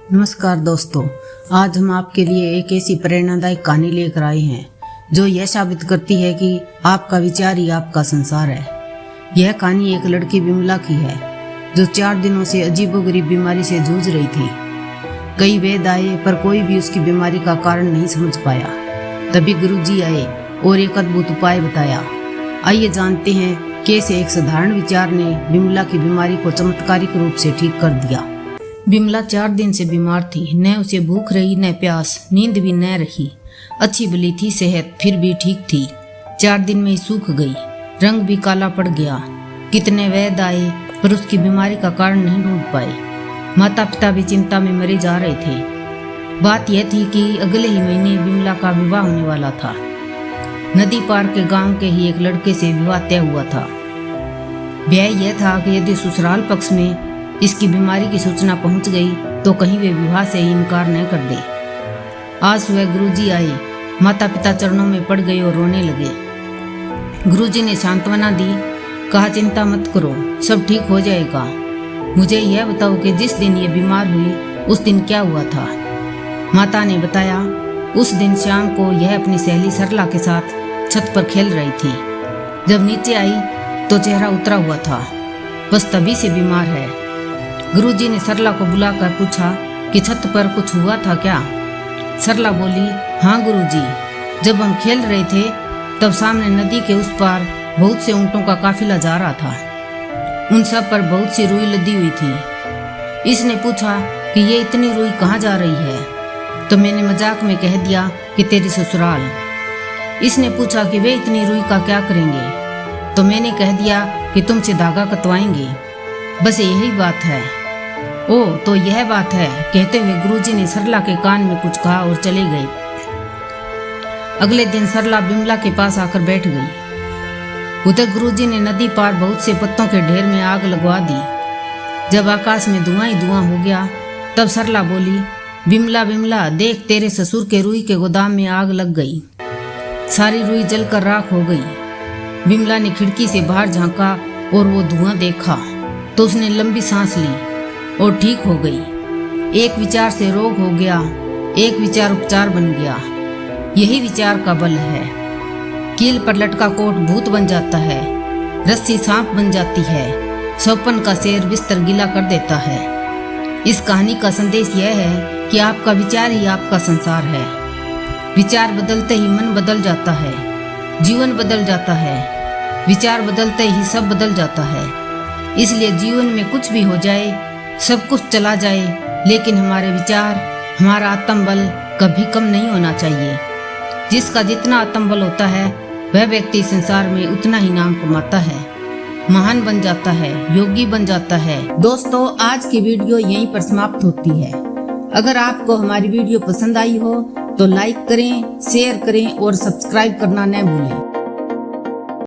नमस्कार दोस्तों, आज हम आपके लिए एक ऐसी प्रेरणादायक कहानी लेकर आए हैं जो यह साबित करती है कि आपका विचार ही आपका संसार है। यह कहानी एक लड़की विमला की है जो 4 दिनों से अजीबोगरीब बीमारी से जूझ रही थी। कई वैद्य आए पर कोई भी उसकी बीमारी का कारण नहीं समझ पाया। तभी गुरुजी आए और एक अद्भुत उपाय बताया। आइए जानते हैं कैसे एक साधारण विचार ने विमला की बीमारी को चमत्कारिक रूप से ठीक कर दिया। विमला 4 दिन से बीमार थी। न उसे भूख रही न प्यास, नींद भी न रही। अच्छी भली थी सेहत, फिर भी ठीक थी। 4 दिन में ही सूख गई, रंग भी काला पड़ गया। कितने वैद्य आए पर उसकी बीमारी का कारण नहीं ढूंढ पाए। माता पिता भी चिंता में मरे जा रहे थे। बात यह थी कि अगले ही महीने विमला का विवाह होने वाला था। नदी पार के गांव के ही एक लड़के से विवाह तय हुआ था। ब्याह यह था कि यदि ससुराल पक्ष में इसकी बीमारी की सूचना पहुंच गई तो कहीं वे विवाह से ही इनकार न कर दे। आज सुबह गुरुजी आए। माता पिता चरणों में पड़ गए और रोने लगे। गुरुजी ने सांत्वना दी, कहा चिंता मत करो, सब ठीक हो जाएगा। मुझे यह बताओ कि जिस दिन ये बीमार हुई उस दिन क्या हुआ था। माता ने बताया, उस दिन शाम को यह अपनी सहेली सरला के साथ छत पर खेल रही थी। जब नीचे आई तो चेहरा उतरा हुआ था, बस तभी से बीमार है। गुरुजी ने सरला को बुलाकर पूछा कि छत पर कुछ हुआ था क्या। सरला बोली, हाँ गुरुजी, जब हम खेल रहे थे तब सामने नदी के उस पार बहुत से ऊंटों का काफिला जा रहा था। उन सब पर बहुत सी रुई लदी हुई थी। इसने पूछा कि ये इतनी रुई कहाँ जा रही है, तो मैंने मजाक में कह दिया कि तेरी ससुराल। इसने पूछा कि वे इतनी रुई का क्या करेंगे, तो मैंने कह दिया कि तुमसे धागा कटवाएंगे। बस यही बात है। ओह, तो यह बात है, कहते हुए गुरुजी ने सरला के कान में कुछ कहा और चले गए। अगले दिन सरला विमला के पास आकर बैठ गई। उधर गुरुजी ने नदी पार बहुत से पत्तों के ढेर में आग लगवा दी। जब आकाश में धुआं ही धुआं हो गया तब सरला बोली, विमला विमला देख, तेरे ससुर के रुई के गोदाम में आग लग गई। सारी रुई जलकर राख हो गई। विमला ने खिड़की से बाहर झांका और वो धुआं देखा तो उसने लंबी सांस ली और ठीक हो गई। एक विचार से रोग हो गया, एक विचार उपचार बन गया। यही विचार का बल है। कील पर लटका कोट भूत बन जाता है, रस्सी सांप बन जाती है, सौपन का शेर बिस्तर गीला कर देता है। इस कहानी का संदेश यह है कि आपका विचार ही आपका संसार है। विचार बदलते ही मन बदल जाता है, जीवन बदल जाता है। विचार बदलते ही सब बदल जाता है। इसलिए जीवन में कुछ भी हो जाए, सब कुछ चला जाए, लेकिन हमारे विचार, हमारा आत्मबल कभी कम नहीं होना चाहिए। जिसका जितना आत्मबल होता है वह व्यक्ति संसार में उतना ही नाम कमाता है, महान बन जाता है, योगी बन जाता है। दोस्तों, आज की वीडियो यहीं पर समाप्त होती है। अगर आपको हमारी वीडियो पसंद आई हो तो लाइक करें, शेयर करें और सब्सक्राइब करना न भूलें।